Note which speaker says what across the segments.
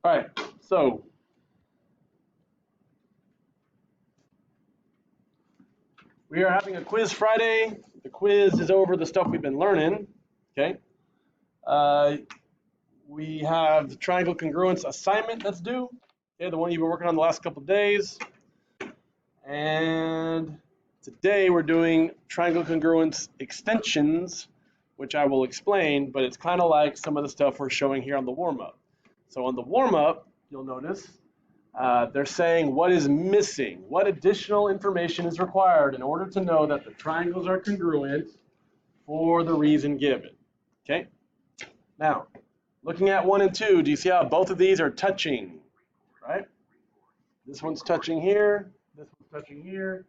Speaker 1: All right, so we are having a quiz Friday. The quiz is over the stuff we've been learning. Okay. Uh, we have the triangle congruence assignment that's due. Okay, the one you've been working on the last couple of days. And today we're doing triangle congruence extensions, which I will explain, but it's kind of like some of the stuff we're showing here on the warm-up. So on the warm-up, you'll notice they're saying what is missing, what additional information is required in order to know that the triangles are congruent for the reason given. Okay? Now, looking at 1 and 2, do you see how both of these are touching, right? This one's touching here, this one's touching here.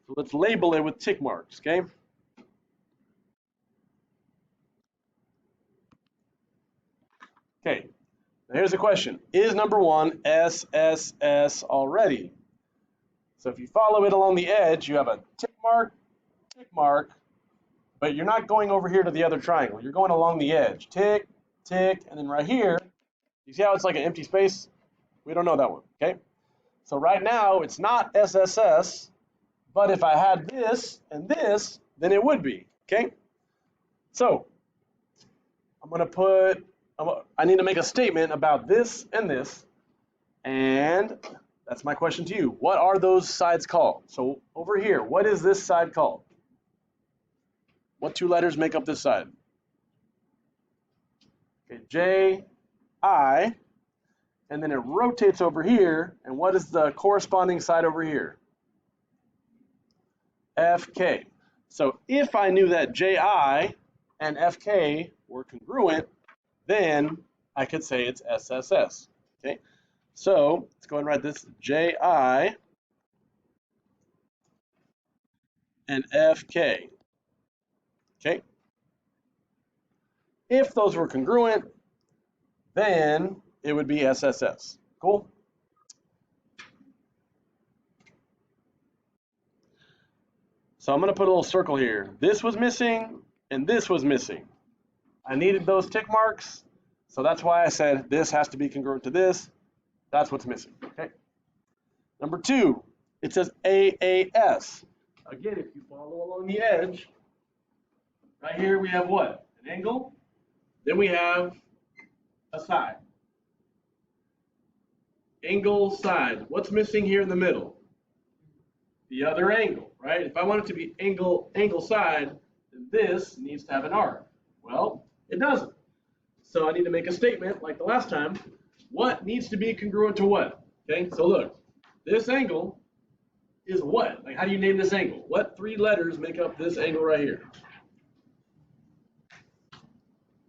Speaker 1: So let's label it with tick marks, okay? Okay, now here's the question. Is number 1 SSS already? So if you follow it along the edge, you have a tick mark, but you're not going over here to the other triangle. You're going along the edge. Tick, tick, and then right here, you see how it's like an empty space? We don't know that one, okay? So right now, it's not SSS, but if I had this and this, then it would be, okay? So I'm going to put, I need to make a statement about this, and that's my question to you. What are those sides called? So over here, what is this side called? What 2 letters make up this side? Okay, J, I, and then it rotates over here, and what is the corresponding side over here? FK. So if I knew that JI and FK were congruent, then I could say it's SSS. Okay, so let's go ahead and write this JI and FK. Okay, if those were congruent, then it would be SSS. Cool? So I'm going to put a little circle here. This was missing, and this was missing. I needed those tick marks, so that's why I said this has to be congruent to this. That's what's missing. Okay. Number 2, it says AAS. Again, if you follow along the edge, right here we have what? An angle. Then we have a side. Angle, side. What's missing here in the middle? The other angle, right? If I want it to be angle, side, then this needs to have an arc. Well, it doesn't. So I need to make a statement like the last time. What needs to be congruent to what? Okay, so look, this angle is what? Like, how do you name this angle? What 3 letters make up this angle right here?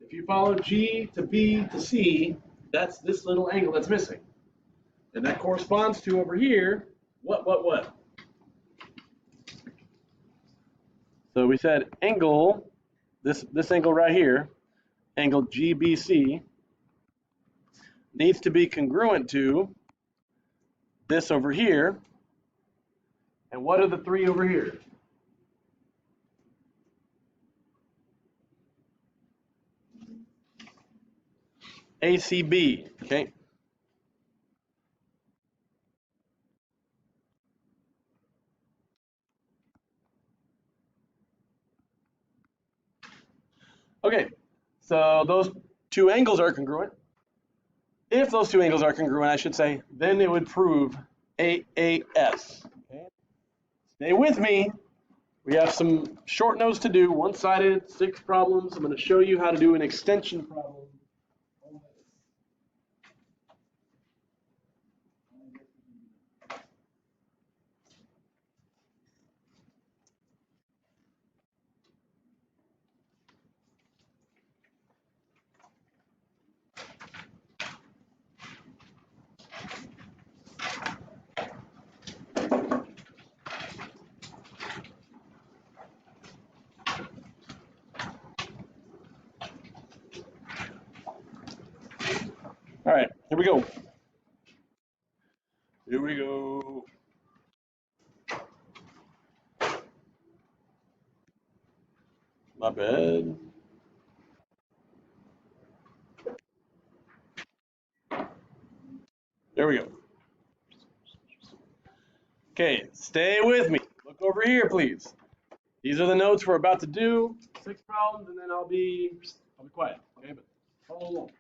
Speaker 1: If you follow G to B to C, that's this little angle that's missing. And that corresponds to over here, what? So we said angle, this angle right here, angle GBC, needs to be congruent to this over here. And what are the 3 over here? ACB, okay? Okay, so those 2 angles are congruent. If those 2 angles are congruent, I should say, then it would prove AAS. Okay? Stay with me. We have some short notes to do, one-sided, 6 problems. I'm going to show you how to do an extension problem. All right, here we go. Here we go. My bad. There we go. Okay, stay with me. Look over here, please. These are the notes we're about to do. 6 problems, and then I'll be quiet. Okay, but follow along.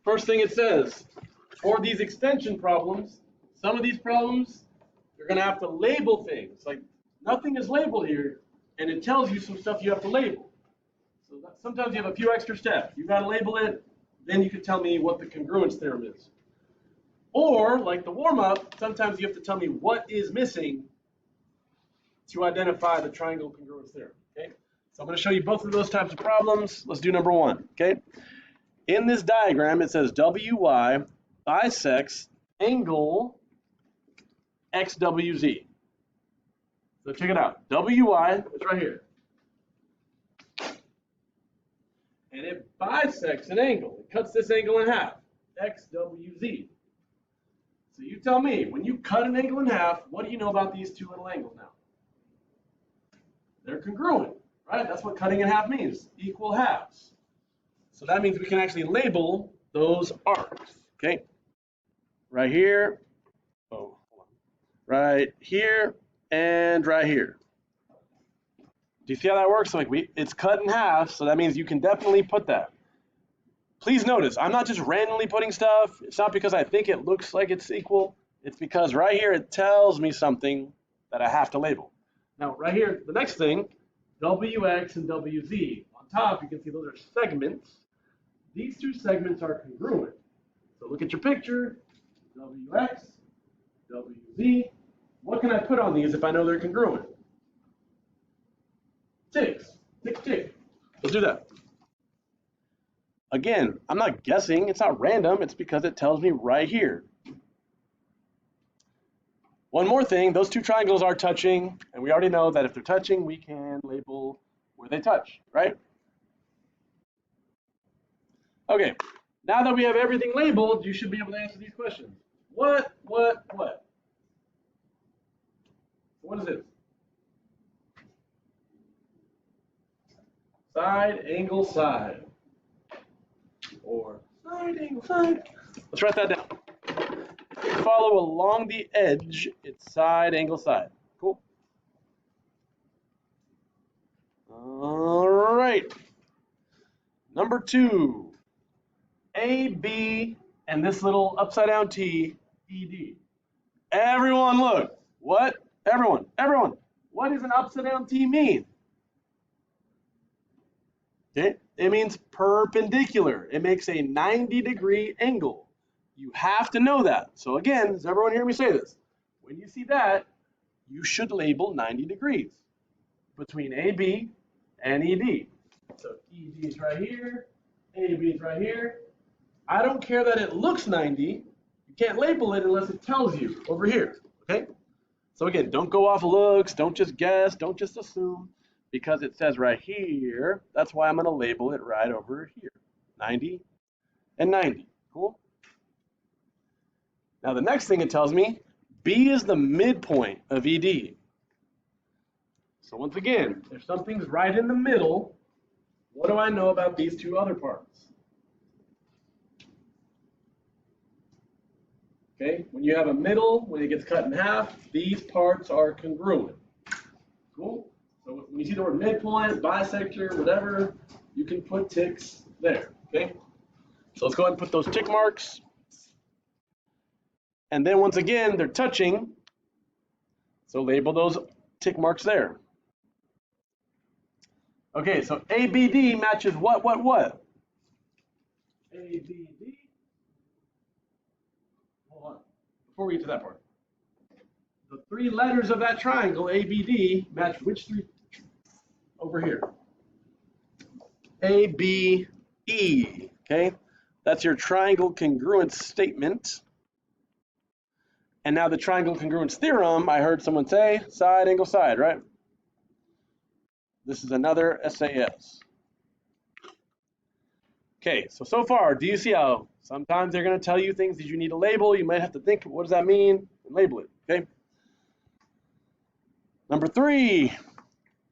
Speaker 1: First thing it says, for these extension problems, some of these problems, you're going to have to label things. Like, nothing is labeled here, and it tells you some stuff you have to label. So sometimes you have a few extra steps. You've got to label it, then you can tell me what the congruence theorem is. Or, like the warm-up, sometimes you have to tell me what is missing to identify the triangle congruence theorem. Okay? So I'm going to show you both of those types of problems. Let's do number 1. Okay? In this diagram, it says WY bisects angle XWZ. So check it out. WY is right here. And it bisects an angle. It cuts this angle in half. XWZ. So you tell me, when you cut an angle in half, what do you know about these two little angles now? They're congruent, right? That's what cutting in half means. Equal halves. So that means we can actually label those arcs. Okay? Right here. Oh, hold on. Right here and right here. Do you see how that works? Like it's cut in half, so that means you can definitely put that. Please notice, I'm not just randomly putting stuff. It's not because I think it looks like it's equal. It's because right here it tells me something that I have to label. Now, right here, the next thing, WX and WZ. On top, you can see those are segments. These two segments are congruent. So look at your picture, WX, WZ. What can I put on these if I know they're congruent? Ticks. Tick, tick. Let's do that. Again, I'm not guessing. It's not random. It's because it tells me right here. One more thing. Those two triangles are touching, and we already know that if they're touching, we can label where they touch, right? Okay. Now that we have everything labeled, you should be able to answer these questions. What? What is this? Side, angle, side. Or side, angle, side. Let's write that down. If you follow along the edge, it's side, angle, side. Cool. All right. Number 2. AB and this little upside down T, ED. Everyone look. What? Everyone. What does an upside down T mean? Okay. It means perpendicular. It makes a 90-degree angle. You have to know that. So again, does everyone hear me say this? When you see that, you should label 90 degrees between AB and ED. So ED is right here, AB is right here. I don't care that it looks 90. You can't label it unless it tells you over here, okay? So again, don't go off looks, don't just guess, don't just assume. Because it says right here, that's why I'm going to label it right over here. 90 and 90. Cool? Now the next thing it tells me, B is the midpoint of ED. So once again, if something's right in the middle, what do I know about these two other parts? Okay, when you have a middle, when it gets cut in half, these parts are congruent. Cool? So when you see the word midpoint, bisector, whatever, you can put ticks there, okay? So let's go ahead and put those tick marks. And then once again, they're touching, so label those tick marks there. Okay, so ABD matches what? ABD. Hold on, before we get to that part. The 3 letters of that triangle, ABD, match which 3? Over here. ABE, okay? That's your triangle congruence statement. And now the triangle congruence theorem, I heard someone say, side, angle, side, right? This is another SAS. Okay, so far, do you see how sometimes they're going to tell you things that you need to label? You might have to think, what does that mean? And label it, okay? Number 3,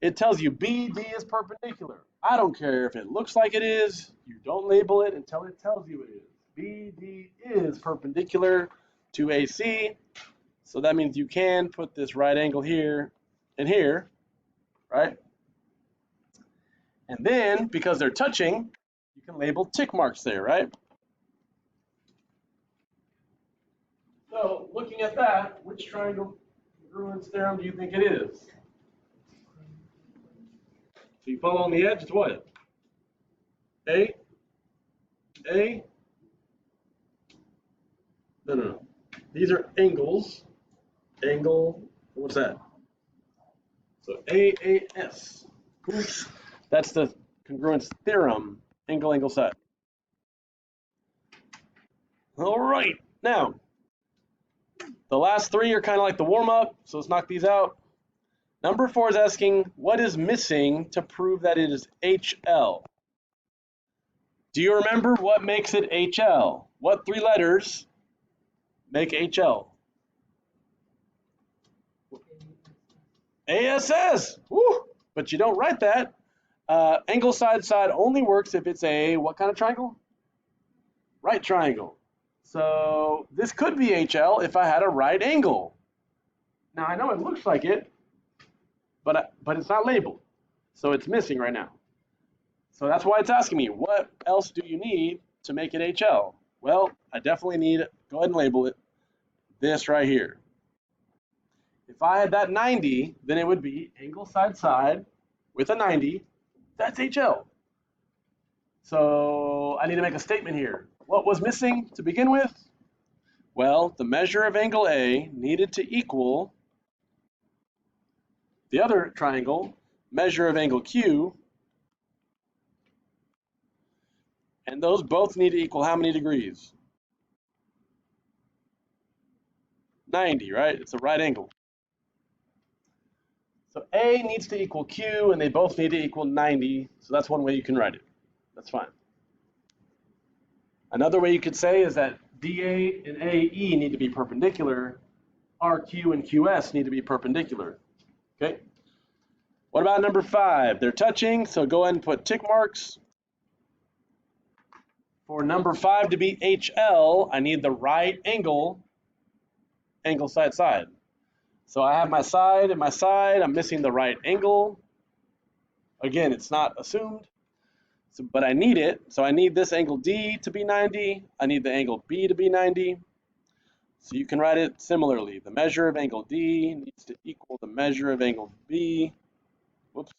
Speaker 1: it tells you BD is perpendicular. I don't care if it looks like it is. You don't label it until it tells you it is. BD is perpendicular. to AC. So that means you can put this right angle here and here, right? And then, because they're touching, you can label tick marks there, right? So, looking at that, which triangle congruence theorem do you think it is? So you follow on the edge, it's what? A? No. These are angles. Angle, what's that? So AAS. Oops. That's the congruence theorem. Angle, side. All right. Now, the last three are kind of like the warm-up, so let's knock these out. Number 4 is asking, what is missing to prove that it is HL? Do you remember what makes it HL? What 3 letters make HL? ASS. Woo! But you don't write that. Angle side only works if it's a what kind of triangle? Right triangle. So this could be HL if I had a right angle. Now I know it looks like it, but it's not labeled. So it's missing right now. So that's why it's asking me, what else do you need to make it HL? Well, I definitely need, go ahead and label it, this right here. If I had that 90, then it would be angle side with a 90. That's HL. So I need to make a statement here. What was missing to begin with? Well, the measure of angle A needed to equal the other triangle, measure of angle Q, and those both need to equal how many degrees? 90, right? It's a right angle. So A needs to equal Q, and they both need to equal 90, so that's one way you can write it. That's fine. Another way you could say is that DA and AE need to be perpendicular, RQ and QS need to be perpendicular, okay? What about number 5? They're touching, so go ahead and put tick marks. For number 5 to be HL, I need the right angle, angle side. So I have my side and my side, I'm missing the right angle. Again, it's not assumed, but I need it. So I need this angle D to be 90, I need the angle B to be 90. So you can write it similarly. The measure of angle D needs to equal the measure of angle B. Whoops.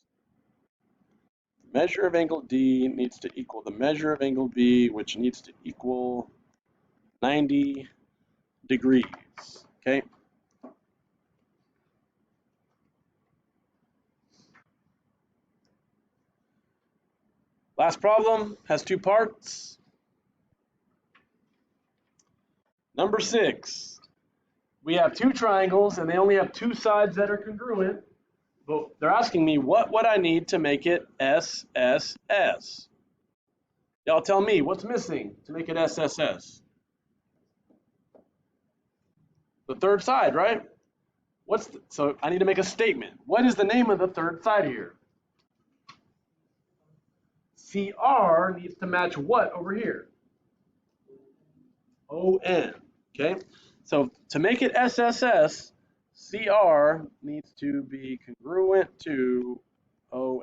Speaker 1: The measure of angle D needs to equal the measure of angle B, which needs to equal 90 degrees, okay? Last problem has 2 parts. Number 6, we have 2 triangles and they only have 2 sides that are congruent, but they're asking me what would I need to make it SSS? Y'all tell me, what's missing to make it SSS? The third side, right? So I need to make a statement. What is the name of the third side here? CR needs to match what over here? ON, okay? So to make it SSS, CR needs to be congruent to ON,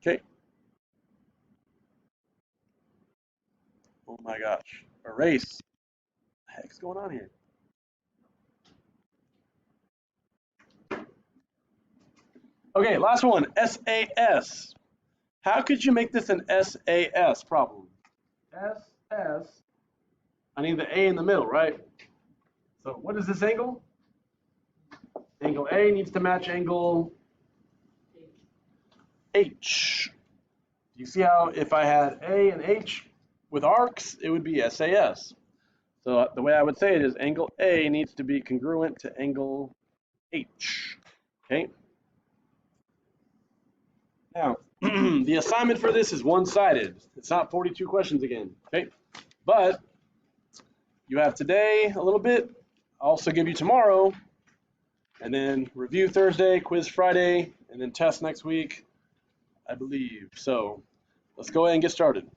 Speaker 1: okay? Oh my gosh, erase. What the heck's going on here? Okay, last one, SAS. How could you make this an SAS problem? SS, I need the A in the middle, right? So what is this angle? Angle A needs to match angle H. Do you see how if I had A and H with arcs, it would be SAS. So the way I would say it is angle A needs to be congruent to angle H, okay? Now, the assignment for this is one-sided. It's not 42 questions again, okay? But you have today a little bit. I'll also give you tomorrow, and then review Thursday, quiz Friday, and then test next week, I believe. So let's go ahead and get started.